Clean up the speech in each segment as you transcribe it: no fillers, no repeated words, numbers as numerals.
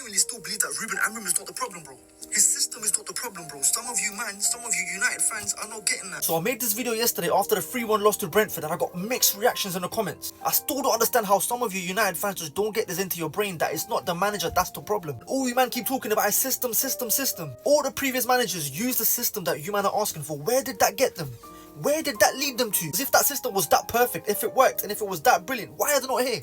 genuinely still believe that Ruben Amorim is not the problem, bro. His system is not the problem, bro. Some of you United fans are not getting that. So I made this video yesterday after the 3-1 loss to Brentford and I got mixed reactions in the comments. I still don't understand how some of you United fans just don't get this into your brain that it's not the manager that's the problem. All you man keep talking about is system. All the previous managers used the system that you man are asking for. Where did that get them? Where did that lead them to? As if that system was that perfect, if it worked, and if it was that brilliant, why are they not here?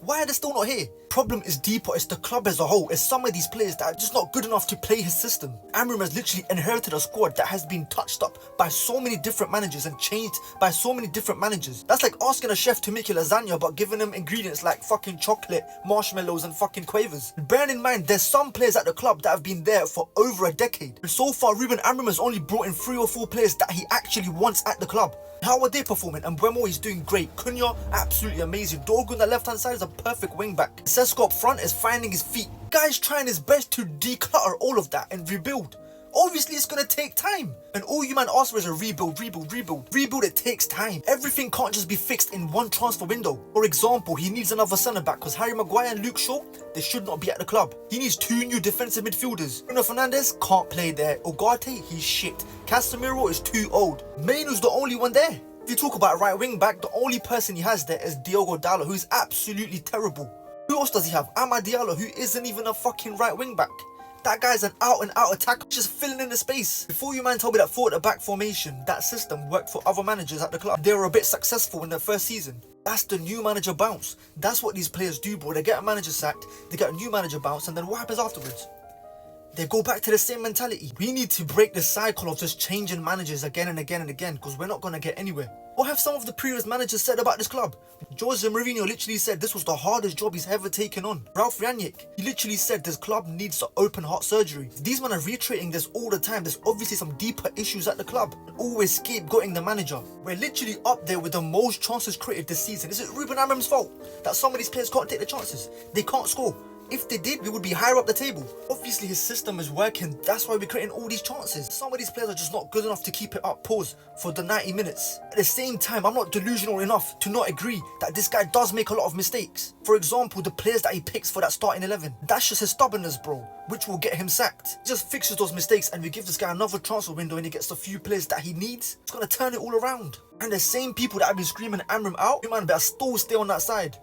Why are they still not here? Problem is deeper, it's the club as a whole. It's some of these players that are just not good enough to play his system. Amorim has literally inherited a squad that has been touched up by so many different managers and changed by so many different managers. That's like asking a chef to make you lasagna but giving them ingredients like fucking chocolate, marshmallows and fucking quavers. Bearing in mind, there's some players at the club that have been there for over a decade. And so far, Ruben Amorim has only brought in 3 or 4 players that he actually wants at the club. How are they performing? And Mbeumo is doing great. Cunha, absolutely amazing. Dorgu on the left hand side is a perfect wing back. Sesko up front is finding his feet. Guy's trying his best to declutter all of that and rebuild. Obviously it's gonna take time. And all you man ask for is a rebuild. Rebuild, it takes time. Everything can't just be fixed in one transfer window. For example, he needs another centre back because Harry Maguire and Luke Shaw, they should not be at the club. He needs 2 new defensive midfielders. Bruno Fernandes can't play there. Ugarte, he's shit. Casemiro is too old. Mainoo's the only one there. If you talk about right wing back, the only person he has there is Diogo Dalot, who's absolutely terrible. Who else does he have? Amad Diallo, who isn't even a fucking right wing back. That guy's an out and out attacker, just filling in the space. Before you man told me that 4 at the back formation, that system worked for other managers at the club. They were a bit successful in their first season. That's the new manager bounce. That's what these players do, bro. They get a manager sacked, they get a new manager bounce, and then what happens afterwards? They go back to the same mentality. We need to break the cycle of just changing managers again and again and again because we're not going to get anywhere. What have some of the previous managers said about this club? Jose Mourinho literally said this was the hardest job he's ever taken on. Ralph Rangnick, he literally said this club needs to open heart surgery. If these men are reiterating this all the time, there's obviously some deeper issues at the club. Always scapegoating the manager. We're literally up there with the most chances created this season. Is it Ruben Amorim's fault that some of these players can't take the chances? They can't score. If they did, we would be higher up the table. Obviously his system is working, that's why we're creating all these chances. Some of these players are just not good enough to keep it up, pause, for the 90 minutes. At the same time, I'm not delusional enough to not agree that this guy does make a lot of mistakes. For example, the players that he picks for that starting 11. That's just his stubbornness, bro, which will get him sacked. He just fixes those mistakes and we give this guy another transfer window and he gets the few players that he needs. It's gonna turn it all around. And the same people that have been screaming Amorim out, you man better still stay on that side.